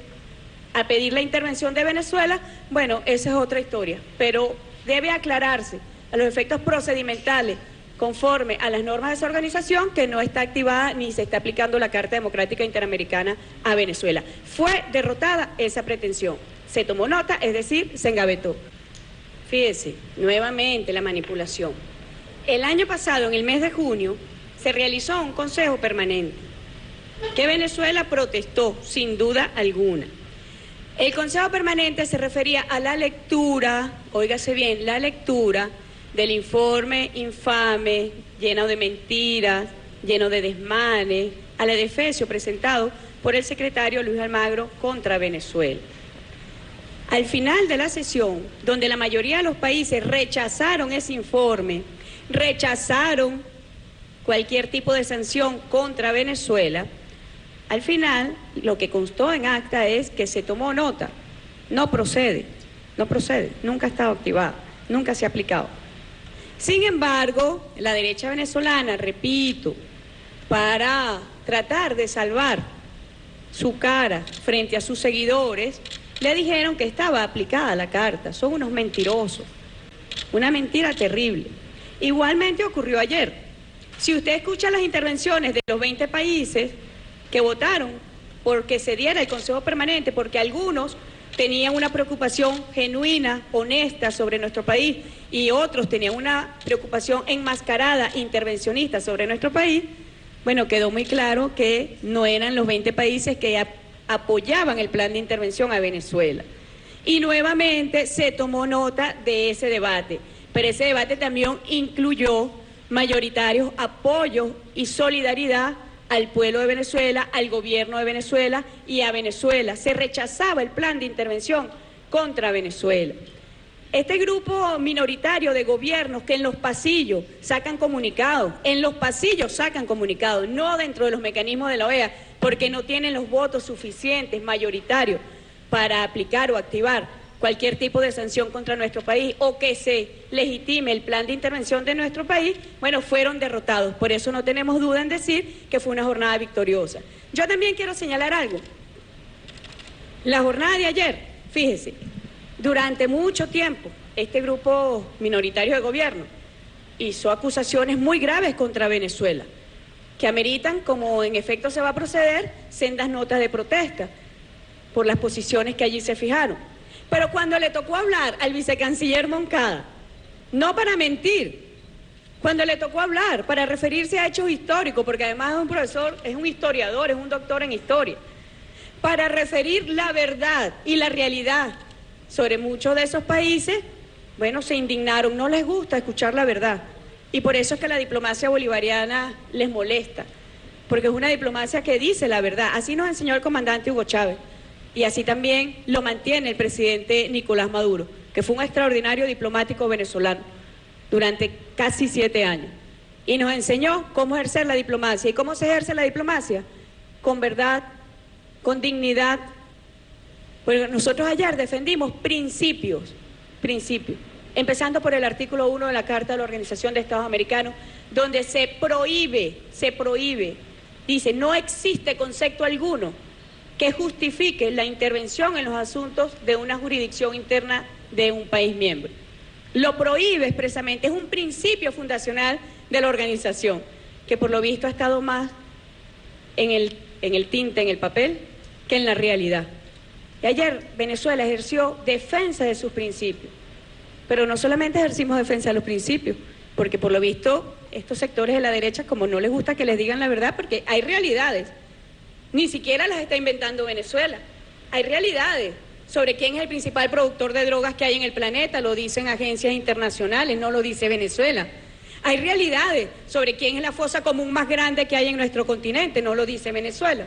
a pedir la intervención de Venezuela, bueno, esa es otra historia, pero debe aclararse a los efectos procedimentales conforme a las normas de esa organización que no está activada ni se está aplicando la Carta Democrática Interamericana a Venezuela. Fue derrotada esa pretensión, se tomó nota, es decir, se engavetó. Fíjese, nuevamente la manipulación. El año pasado, en el mes de junio, se realizó un consejo permanente que Venezuela protestó, sin duda alguna. El consejo permanente se refería a la lectura, óigase bien, la lectura del informe infame, lleno de mentiras, lleno de desmanes, al adefesio presentado por el secretario Luis Almagro contra Venezuela. Al final de la sesión, donde la mayoría de los países rechazaron ese informe, rechazaron cualquier tipo de sanción contra Venezuela, al final lo que constó en acta es que se tomó nota. No procede, nunca ha estado activada, nunca se ha aplicado. Sin embargo, la derecha venezolana, repito, para tratar de salvar su cara frente a sus seguidores, le dijeron que estaba aplicada la carta. Son unos mentirosos, una mentira terrible. Igualmente ocurrió ayer. Si usted escucha las intervenciones de los 20 países que votaron porque se diera el Consejo Permanente, porque algunos tenían una preocupación genuina, honesta sobre nuestro país y otros tenían una preocupación enmascarada, intervencionista sobre nuestro país, bueno, quedó muy claro que no eran los 20 países que apoyaban el plan de intervención a Venezuela. Y nuevamente se tomó nota de ese debate, pero ese debate también incluyó mayoritarios apoyos y solidaridad al pueblo de Venezuela, al gobierno de Venezuela y a Venezuela. Se rechazaba el plan de intervención contra Venezuela. Este grupo minoritario de gobiernos que en los pasillos sacan comunicados, no dentro de los mecanismos de la OEA, porque no tienen los votos suficientes, mayoritarios, para aplicar o activar cualquier tipo de sanción contra nuestro país o que se legitime el plan de intervención de nuestro país, bueno, fueron derrotados. Por eso no tenemos duda en decir que fue una jornada victoriosa. Yo también quiero señalar algo. La jornada de ayer, fíjese, durante mucho tiempo este grupo minoritario de gobierno hizo acusaciones muy graves contra Venezuela, que ameritan, como en efecto se va a proceder, sendas notas de protesta por las posiciones que allí se fijaron. Pero cuando le tocó hablar al vicecanciller Moncada, no para mentir, cuando le tocó hablar para referirse a hechos históricos, porque además es un profesor, es un historiador, es un doctor en historia, para referir la verdad y la realidad sobre muchos de esos países, bueno, se indignaron, no les gusta escuchar la verdad. Y por eso es que la diplomacia bolivariana les molesta, porque es una diplomacia que dice la verdad. Así nos enseñó el comandante Hugo Chávez, y así también lo mantiene el presidente Nicolás Maduro, que fue un extraordinario diplomático venezolano durante casi 7 años. Y nos enseñó cómo ejercer la diplomacia. ¿Y cómo se ejerce la diplomacia? con verdad, con dignidad. Porque nosotros ayer defendimos principios, empezando por el artículo 1 de la Carta de la Organización de Estados Americanos, donde se prohíbe, dice, no existe concepto alguno que justifique la intervención en los asuntos de una jurisdicción interna de un país miembro. Lo prohíbe expresamente, es un principio fundacional de la organización, que por lo visto ha estado más en el tinte, en el papel, que en la realidad. Y ayer Venezuela ejerció defensa de sus principios, pero no solamente ejercimos defensa de los principios, porque por lo visto estos sectores de la derecha, como no les gusta que les digan la verdad, porque hay realidades, ni siquiera las está inventando Venezuela, hay realidades sobre quién es el principal productor de drogas que hay en el planeta, lo dicen agencias internacionales, no lo dice Venezuela. Hay realidades sobre quién es la fosa común más grande que hay en nuestro continente, no lo dice Venezuela.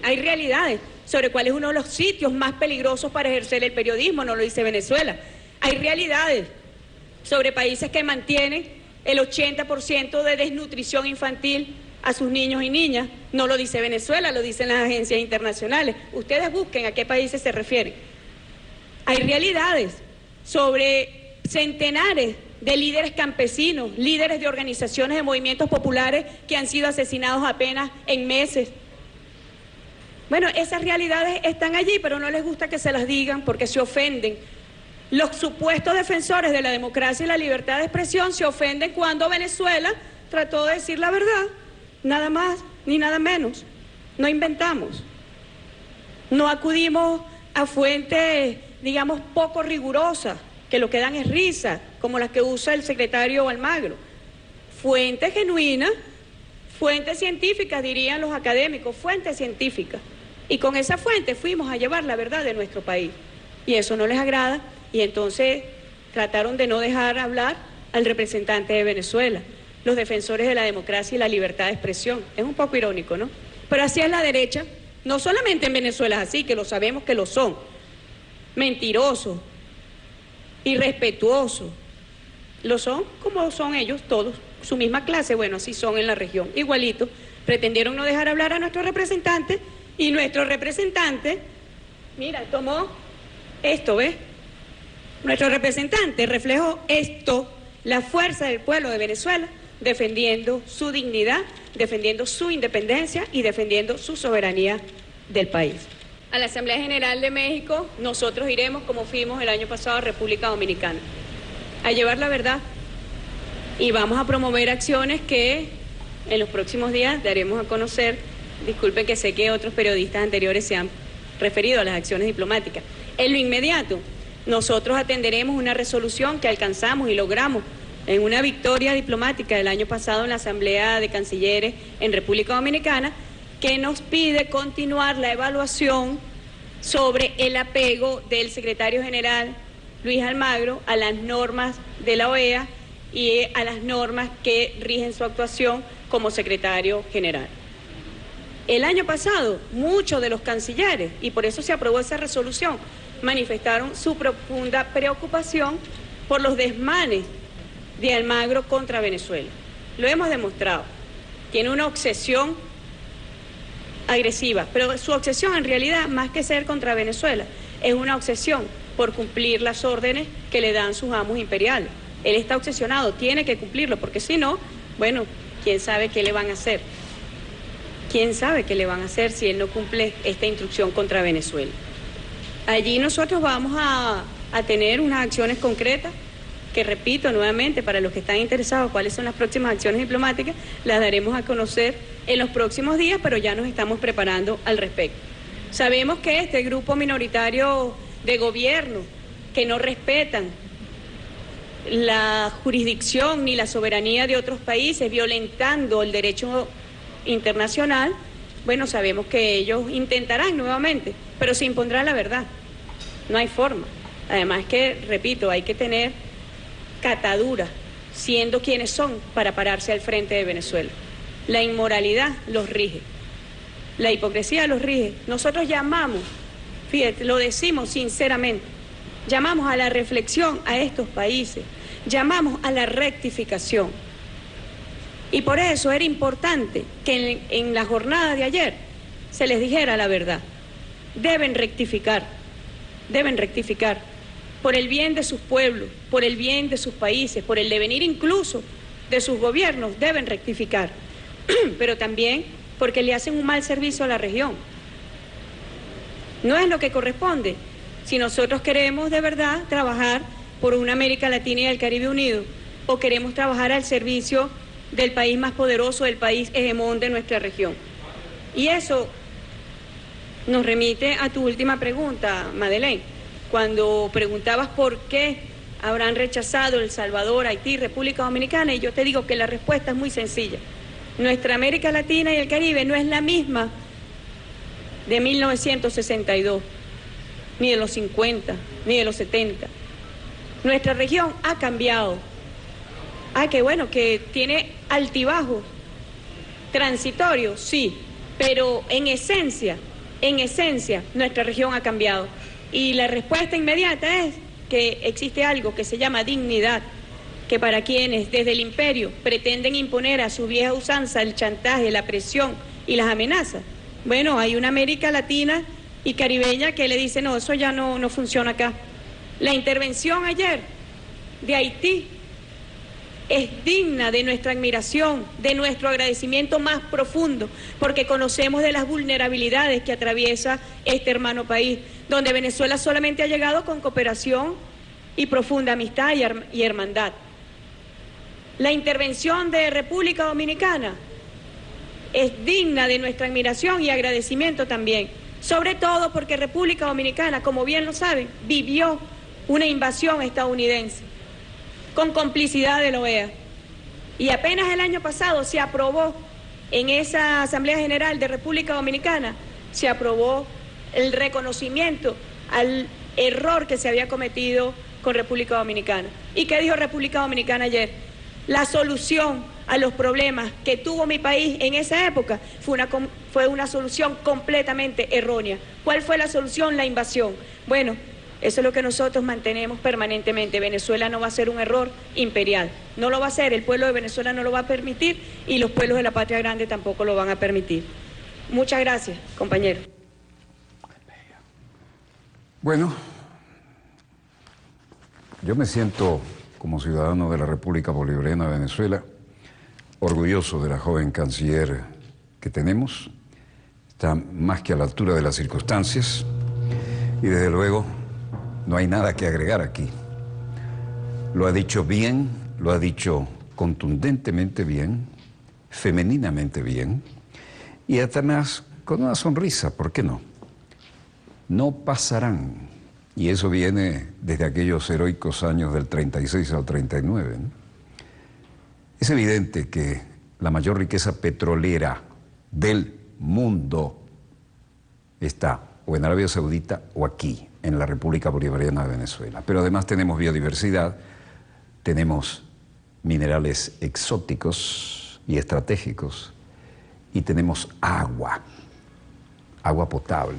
Hay realidades sobre cuál es uno de los sitios más peligrosos para ejercer el periodismo, no lo dice Venezuela. Hay realidades sobre países que mantienen el 80% de desnutrición infantil a sus niños y niñas, no lo dice Venezuela, lo dicen las agencias internacionales. Ustedes busquen a qué países se refieren. Hay realidades sobre centenares de líderes campesinos, líderes de organizaciones de movimientos populares que han sido asesinados apenas en meses. Bueno, esas realidades están allí, pero no les gusta que se las digan porque se ofenden. Los supuestos defensores de la democracia y la libertad de expresión se ofenden cuando Venezuela trató de decir la verdad, nada más ni nada menos. No inventamos, no acudimos a fuentes, digamos, poco rigurosas, que lo que dan es risa, como las que usa el secretario Almagro. Fuentes genuinas, fuentes científicas, dirían los académicos, fuentes científicas. Y con esa fuente fuimos a llevar la verdad de nuestro país. Y eso no les agrada, y entonces trataron de no dejar hablar al representante de Venezuela, los defensores de la democracia y la libertad de expresión. Es un poco irónico, ¿no? Pero así es la derecha, no solamente en Venezuela es así, que lo sabemos que lo son. Mentirosos, irrespetuosos, lo son como son ellos todos, su misma clase, bueno, así son en la región, igualito. Pretendieron no dejar hablar a nuestro representante y nuestro representante, mira, tomó esto, ¿ves? Nuestro representante reflejó esto, la fuerza del pueblo de Venezuela, defendiendo su dignidad, defendiendo su independencia y defendiendo su soberanía del país. A la Asamblea General de México nosotros iremos, como fuimos el año pasado, a República Dominicana, a llevar la verdad y vamos a promover acciones que en los próximos días daremos a conocer. Disculpen que sé que otros periodistas anteriores se han referido a las acciones diplomáticas. En lo inmediato, nosotros atenderemos una resolución que alcanzamos y logramos en una victoria diplomática del año pasado en la Asamblea de Cancilleres en República Dominicana, que nos pide continuar la evaluación sobre el apego del secretario general Luis Almagro a las normas de la OEA y a las normas que rigen su actuación como secretario general. El año pasado, muchos de los cancilleres, y por eso se aprobó esa resolución, manifestaron su profunda preocupación por los desmanes de Almagro contra Venezuela. Lo hemos demostrado. Tiene una obsesión agresiva, pero su obsesión en realidad, más que ser contra Venezuela, es una obsesión por cumplir las órdenes que le dan sus amos imperiales. Él está obsesionado, tiene que cumplirlo, porque si no, bueno, quién sabe qué le van a hacer. ¿Quién sabe qué le van a hacer si él no cumple esta instrucción contra Venezuela? Allí nosotros vamos a tener unas acciones concretas que, repito nuevamente, para los que están interesados cuáles son las próximas acciones diplomáticas, las daremos a conocer en los próximos días, pero ya nos estamos preparando al respecto. Sabemos que este grupo minoritario de gobierno que no respetan la jurisdicción ni la soberanía de otros países, violentando el derecho internacional, bueno, sabemos que ellos intentarán nuevamente, pero se impondrá la verdad. No hay forma. Además que, repito, hay que tener catadura, siendo quienes son, para pararse al frente de Venezuela. La inmoralidad los rige, la hipocresía los rige. Nosotros llamamos, fíjate, lo decimos sinceramente, llamamos a la reflexión a estos países, llamamos a la rectificación. Y por eso era importante que en la jornada de ayer se les dijera la verdad. Deben rectificar por el bien de sus pueblos, por el bien de sus países, por el devenir incluso de sus gobiernos, deben rectificar, pero también porque le hacen un mal servicio a la región. No es lo que corresponde. Si nosotros queremos de verdad trabajar por una América Latina y el Caribe unido, o queremos trabajar al servicio del país más poderoso, del país hegemón de nuestra región. Y eso nos remite a tu última pregunta, Madeleine, cuando preguntabas por qué habrán rechazado El Salvador, Haití, República Dominicana, y yo te digo que la respuesta es muy sencilla. Nuestra América Latina y el Caribe no es la misma de 1962, ni de los 50, ni de los 70. Nuestra región ha cambiado. Qué bueno, que tiene altibajos transitorios, sí, pero en esencia, nuestra región ha cambiado. Y la respuesta inmediata es que existe algo que se llama dignidad, que para quienes desde el imperio pretenden imponer a su vieja usanza el chantaje, la presión y las amenazas, bueno, hay una América Latina y caribeña que le dice, no, eso ya no funciona acá. La intervención ayer de Haití es digna de nuestra admiración, de nuestro agradecimiento más profundo, porque conocemos de las vulnerabilidades que atraviesa este hermano país, donde Venezuela solamente ha llegado con cooperación y profunda amistad y hermandad. La intervención de República Dominicana es digna de nuestra admiración y agradecimiento también, sobre todo porque República Dominicana, como bien lo saben, vivió una invasión estadounidense con complicidad de la OEA. Y apenas el año pasado se aprobó en esa Asamblea General de República Dominicana, se aprobó el reconocimiento al error que se había cometido con República Dominicana. ¿Y qué dijo República Dominicana ayer? La solución a los problemas que tuvo mi país en esa época fue una solución completamente errónea. ¿Cuál fue la solución? La invasión. Bueno, eso es lo que nosotros mantenemos permanentemente. Venezuela no va a ser un error imperial. No lo va a hacer, el pueblo de Venezuela no lo va a permitir y los pueblos de la Patria Grande tampoco lo van a permitir. Muchas gracias, compañero. Bueno, yo me siento como ciudadano de la República Bolivariana de Venezuela orgulloso de la joven canciller que tenemos. Está más que a la altura de las circunstancias y desde luego no hay nada que agregar aquí. Lo ha dicho bien, lo ha dicho contundentemente bien, femeninamente bien, y además con una sonrisa, ¿por qué no? No pasarán. Y eso viene desde aquellos heroicos años del 36 al 39, ¿no? Es evidente que la mayor riqueza petrolera del mundo está o en Arabia Saudita o aquí, en la República Bolivariana de Venezuela. Pero además tenemos biodiversidad, tenemos minerales exóticos y estratégicos y tenemos agua potable.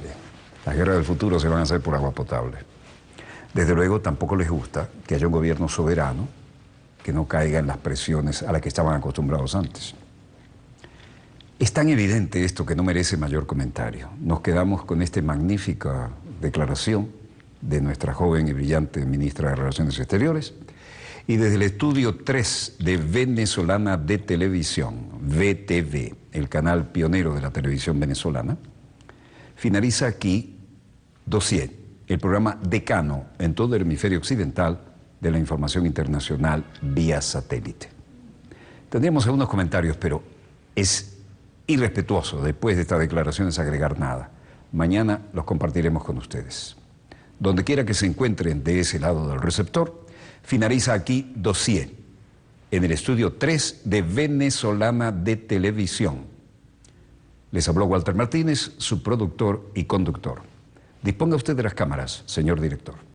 Las guerras del futuro se van a hacer por agua potable. Desde luego tampoco les gusta que haya un gobierno soberano que no caiga en las presiones a las que estaban acostumbrados antes. Es tan evidente esto que no merece mayor comentario. Nos quedamos con esta magnífica declaración de nuestra joven y brillante ministra de Relaciones Exteriores y desde el estudio 3 de Venezolana de Televisión, VTV, el canal pionero de la televisión venezolana, finaliza aquí Dossier, el programa decano en todo el hemisferio occidental de la información internacional vía satélite. Tendríamos algunos comentarios, pero es irrespetuoso después de estas declaraciones agregar nada. Mañana los compartiremos con ustedes. Donde quiera que se encuentren de ese lado del receptor, finaliza aquí Dossier, en el estudio 3 de Venezolana de Televisión. Les habló Walter Martínez, su productor y conductor. Disponga usted de las cámaras, señor director.